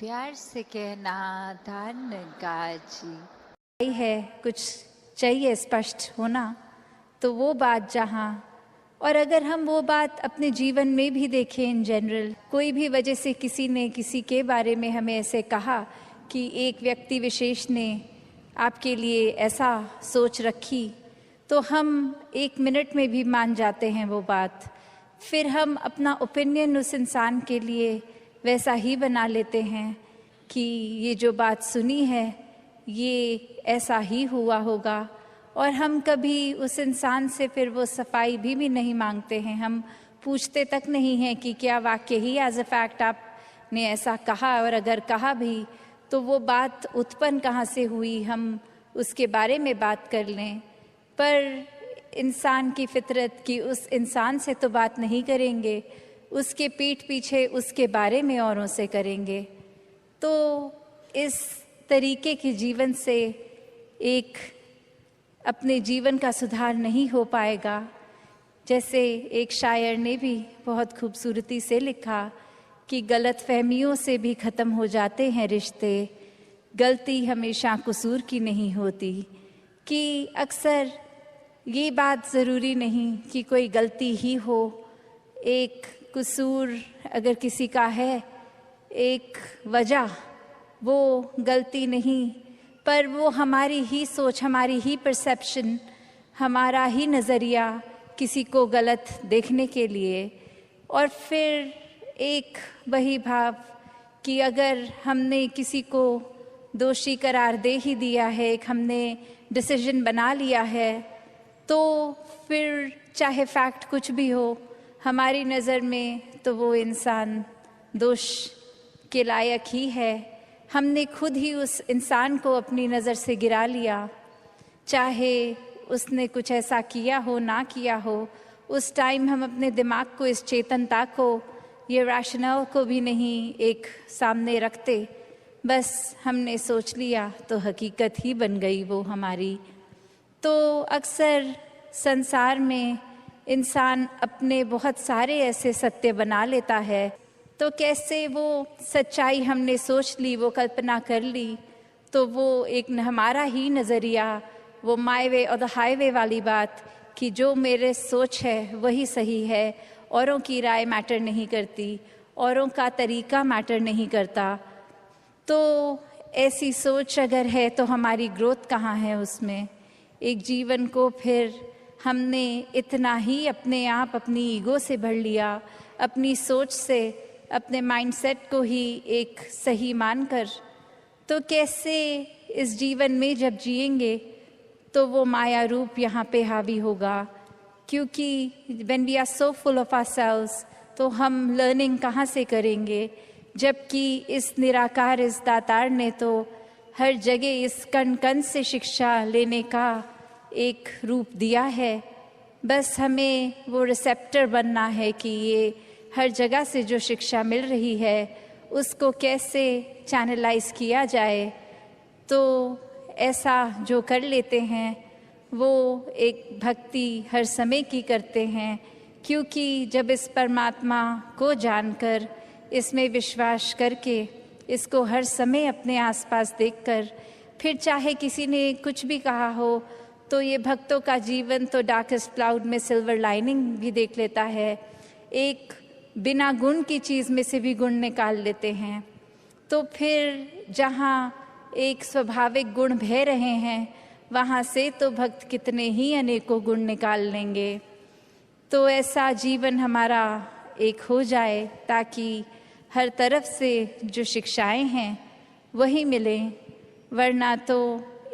प्यार से कहना धन गाजी है, कुछ चाहिए स्पष्ट होना, तो वो बात जहाँ, और अगर हम वो बात अपने जीवन में भी देखें, इन जनरल कोई भी वजह से किसी ने किसी के बारे में हमें ऐसे कहा कि एक व्यक्ति विशेष ने आपके लिए ऐसा सोच रखी, तो हम 1 मिनट में भी मान जाते हैं वो बात। फिर हम अपना ओपिनियन उस इंसान के लिए वैसा ही बना लेते हैं कि ये जो बात सुनी है ये ऐसा ही हुआ होगा, और हम कभी उस इंसान से फिर वो सफाई भी नहीं मांगते हैं। हम पूछते तक नहीं हैं कि क्या वाकई ही एज अ फैक्ट आपने ऐसा कहा, और अगर कहा भी तो वो बात उत्पन्न कहाँ से हुई, हम उसके बारे में बात कर लें। पर इंसान की फितरत की उस इंसान से तो बात नहीं करेंगे, उसके पीठ पीछे उसके बारे में औरों से करेंगे। तो इस तरीके के जीवन से एक अपने जीवन का सुधार नहीं हो पाएगा। जैसे एक शायर ने भी बहुत खूबसूरती से लिखा कि गलत फहमियों से भी ख़त्म हो जाते हैं रिश्ते, गलती हमेशा कसूर की नहीं होती। कि अक्सर ये बात ज़रूरी नहीं कि कोई गलती ही हो, एक कसूर अगर किसी का है, एक वजह, वो गलती नहीं, पर वो हमारी ही सोच, हमारी ही परसेप्शन, हमारा ही नज़रिया किसी को गलत देखने के लिए। और फिर एक वही भाव कि अगर हमने किसी को दोषी करार दे ही दिया है, एक हमने डिसीजन बना लिया है, तो फिर चाहे फैक्ट कुछ भी हो हमारी नज़र में, तो वो इंसान दोष के लायक ही है। हमने खुद ही उस इंसान को अपनी नज़र से गिरा लिया, चाहे उसने कुछ ऐसा किया हो ना किया हो। उस टाइम हम अपने दिमाग को, इस चेतनता को, ये रैशनल को भी नहीं एक सामने रखते, बस हमने सोच लिया तो हकीकत ही बन गई वो हमारी। तो अक्सर संसार में इंसान अपने बहुत सारे ऐसे सत्य बना लेता है, तो कैसे वो सच्चाई हमने सोच ली, वो कल्पना कर ली, तो वो एक हमारा ही नज़रिया, वो माय वे और द हाईवे वाली बात कि जो मेरे सोच है वही सही है, औरों की राय मैटर नहीं करती, औरों का तरीका मैटर नहीं करता। तो ऐसी सोच अगर है तो हमारी ग्रोथ कहाँ है उसमें? एक जीवन को फिर हमने इतना ही अपने आप अपनी ईगो से भर लिया, अपनी सोच से, अपने माइंडसेट को ही एक सही मानकर। तो कैसे इस जीवन में जब जिएंगे तो वो माया रूप यहाँ पे हावी होगा, क्योंकि when we are so full of ourselves, तो हम लर्निंग कहाँ से करेंगे? जबकि इस निराकार, इस दातार ने तो हर जगह इस कण कण से शिक्षा लेने का एक रूप दिया है। बस हमें वो रिसेप्टर बनना है कि ये हर जगह से जो शिक्षा मिल रही है उसको कैसे चैनलाइज किया जाए। तो ऐसा जो कर लेते हैं वो एक भक्ति हर समय की करते हैं, क्योंकि जब इस परमात्मा को जानकर, इसमें विश्वास करके, इसको हर समय अपने आसपास देखकर, फिर चाहे किसी ने कुछ भी कहा हो, तो ये भक्तों का जीवन तो डार्केस्ट क्लाउड में सिल्वर लाइनिंग भी देख लेता है। एक बिना गुण की चीज़ में से भी गुण निकाल लेते हैं। तो फिर जहाँ एक स्वाभाविक गुण बह रहे हैं, वहाँ से तो भक्त कितने ही अनेकों गुण निकाल लेंगे। तो ऐसा जीवन हमारा एक हो जाए ताकि हर तरफ से जो शिक्षाएं हैं वही मिलें। वरना तो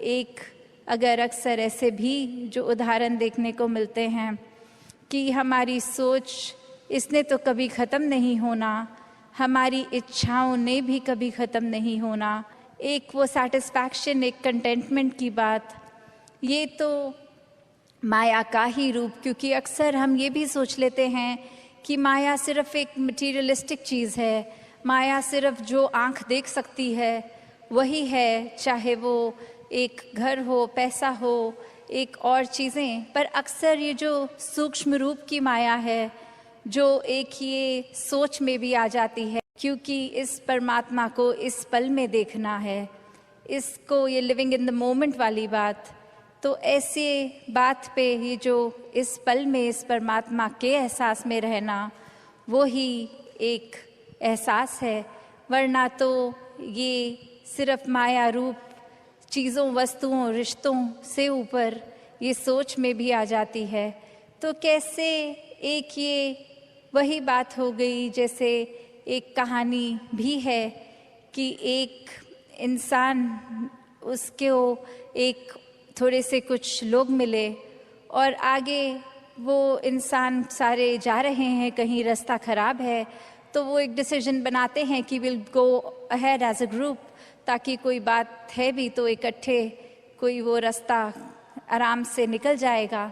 एक अगर अक्सर ऐसे भी जो उदाहरण देखने को मिलते हैं कि हमारी सोच, इसने तो कभी ख़त्म नहीं होना, हमारी इच्छाओं ने भी कभी ख़त्म नहीं होना, एक वो सैटिस्फैक्शन, एक कंटेंटमेंट की बात, ये तो माया का ही रूप। क्योंकि अक्सर हम ये भी सोच लेते हैं कि माया सिर्फ एक मटीरियलिस्टिक चीज़ है, माया सिर्फ जो आँख देख सकती है वही है, चाहे वो एक घर हो, पैसा हो, एक और चीज़ें। पर अक्सर ये जो सूक्ष्म रूप की माया है, जो एक ये सोच में भी आ जाती है क्योंकि इस परमात्मा को इस पल में देखना है, इसको ये लिविंग इन द मोमेंट वाली बात। तो ऐसे बात पे ये जो इस पल में इस परमात्मा के एहसास में रहना, वो ही एक एहसास है। वरना तो ये सिर्फ माया रूप चीज़ों, वस्तुओं, रिश्तों से ऊपर ये सोच में भी आ जाती है। तो कैसे एक ये वही बात हो गई, जैसे एक कहानी भी है कि एक इंसान, उसको एक थोड़े से कुछ लोग मिले और आगे वो इंसान सारे जा रहे हैं, कहीं रास्ता ख़राब है, तो वो एक डिसीजन बनाते हैं कि will go ahead as a group, ताकि कोई बात है भी तो इकट्ठे कोई वो रास्ता आराम से निकल जाएगा।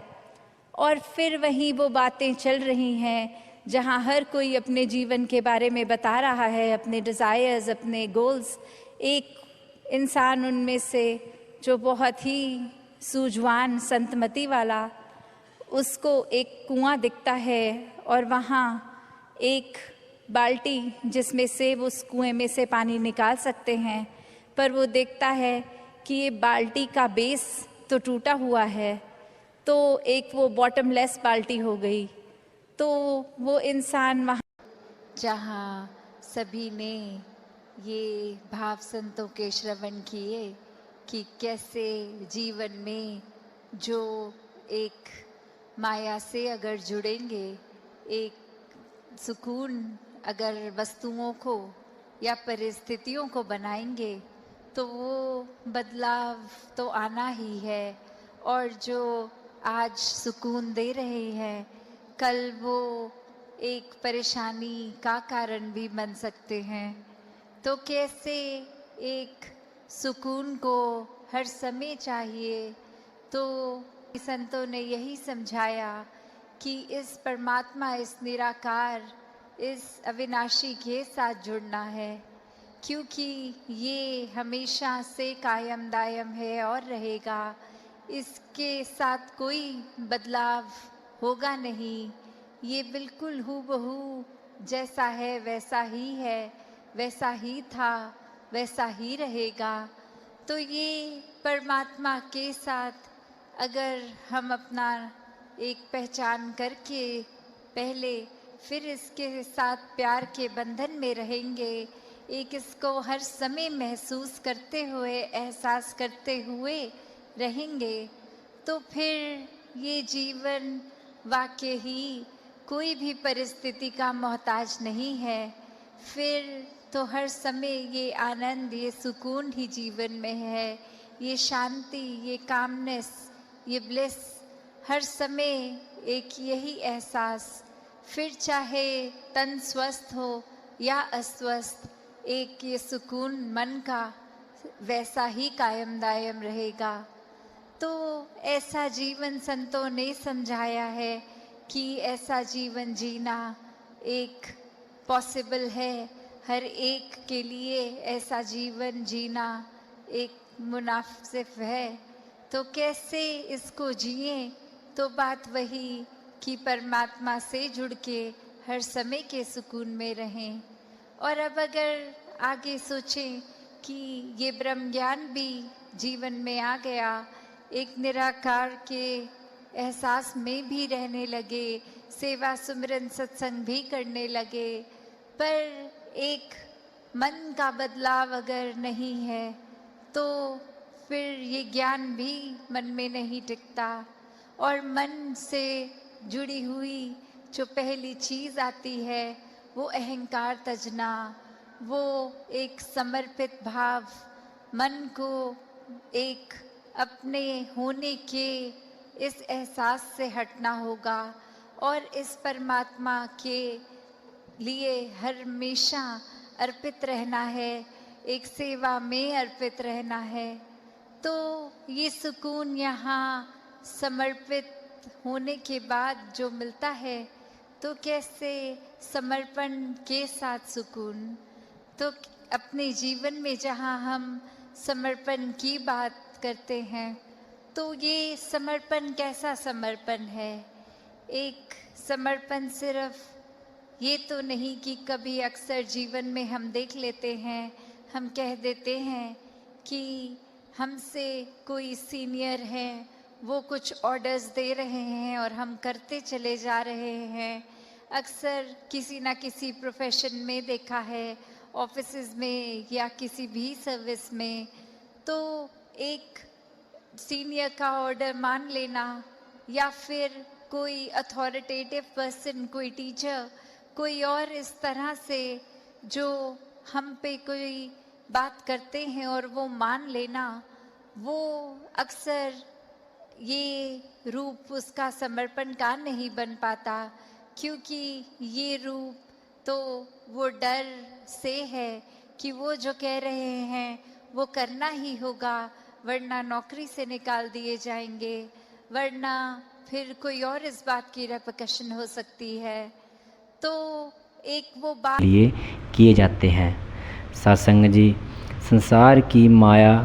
और फिर वहीं वो बातें चल रही हैं जहाँ हर कोई अपने जीवन के बारे में बता रहा है, अपने डिज़ायर्स, अपने गोल्स। एक इंसान उनमें से जो बहुत ही सूझवान, संतमति वाला, उसको एक कुआं दिखता है और वहाँ एक बाल्टी जिसमें से वो उस कुएं में से पानी निकाल सकते हैं, पर वो देखता है कि ये बाल्टी का बेस तो टूटा हुआ है, तो एक वो बॉटमलेस बाल्टी हो गई। तो वो इंसान वहाँ जहाँ सभी ने ये भाव संतों के श्रवण किए कि कैसे जीवन में जो एक माया से अगर जुड़ेंगे, एक सुकून अगर वस्तुओं को या परिस्थितियों को बनाएंगे, तो वो बदलाव तो आना ही है। और जो आज सुकून दे रहे हैं, कल वो एक परेशानी का कारण भी बन सकते हैं। तो कैसे एक सुकून को हर समय चाहिए, तो संतों ने यही समझाया कि इस परमात्मा, इस निराकार, इस अविनाशी के साथ जुड़ना है, क्योंकि ये हमेशा से कायम दायम है और रहेगा। इसके साथ कोई बदलाव होगा नहीं। ये बिल्कुल हूबहू जैसा है वैसा ही है, वैसा ही था, वैसा ही रहेगा। तो ये परमात्मा के साथ अगर हम अपना एक पहचान करके पहले, फिर इसके साथ प्यार के बंधन में रहेंगे, एक इसको हर समय महसूस करते हुए, एहसास करते हुए रहेंगे, तो फिर ये जीवन वाकई ही कोई भी परिस्थिति का मोहताज नहीं है। फिर तो हर समय ये आनंद, ये सुकून ही जीवन में है, ये शांति, ये कामनेस, ये ब्लिस, हर समय एक यही एहसास। फिर चाहे तन स्वस्थ हो या अस्वस्थ, एक ये सुकून मन का वैसा ही कायम दायम रहेगा। तो ऐसा जीवन संतों ने समझाया है कि ऐसा जीवन जीना एक पॉसिबल है, हर एक के लिए ऐसा जीवन जीना एक मुनासिब है। तो कैसे इसको जिए, तो बात वही कि परमात्मा से जुड़ के हर समय के सुकून में रहें। और अब अगर आगे सोचें कि ये ब्रह्म ज्ञान भी जीवन में आ गया, एक निराकार के एहसास में भी रहने लगे, सेवा सुमिरन सत्संग भी करने लगे, पर एक मन का बदलाव अगर नहीं है, तो फिर ये ज्ञान भी मन में नहीं टिकता। और मन से जुड़ी हुई जो पहली चीज़ आती है, वो अहंकार तजना, वो एक समर्पित भाव, मन को एक अपने होने के इस एहसास से हटना होगा और इस परमात्मा के लिए हमेशा अर्पित रहना है, एक सेवा में अर्पित रहना है। तो ये सुकून यहाँ समर्पित होने के बाद जो मिलता है, तो कैसे समर्पण के साथ सुकून। तो अपने जीवन में जहाँ हम समर्पण की बात करते हैं, तो ये समर्पण कैसा समर्पण है? एक समर्पण सिर्फ ये तो नहीं कि कभी अक्सर जीवन में हम देख लेते हैं, हम कह देते हैं कि हमसे कोई सीनियर है, वो कुछ ऑर्डर्स दे रहे हैं और हम करते चले जा रहे हैं। अक्सर किसी ना किसी प्रोफेशन में देखा है, ऑफिसेज में या किसी भी सर्विस में, तो एक सीनियर का ऑर्डर मान लेना या फिर कोई अथॉरिटेटिव पर्सन, कोई टीचर, कोई और इस तरह से जो हम पे कोई बात करते हैं और वो मान लेना, वो अक्सर ये रूप उसका समर्पण का नहीं बन पाता, क्योंकि ये रूप तो वो डर से है कि वो जो कह रहे हैं वो करना ही होगा, वरना नौकरी से निकाल दिए जाएंगे, वरना फिर कोई और इस बात की रेपकशन हो सकती है। तो एक वो बात लिए किए जाते हैं। सत्संग जी, संसार की माया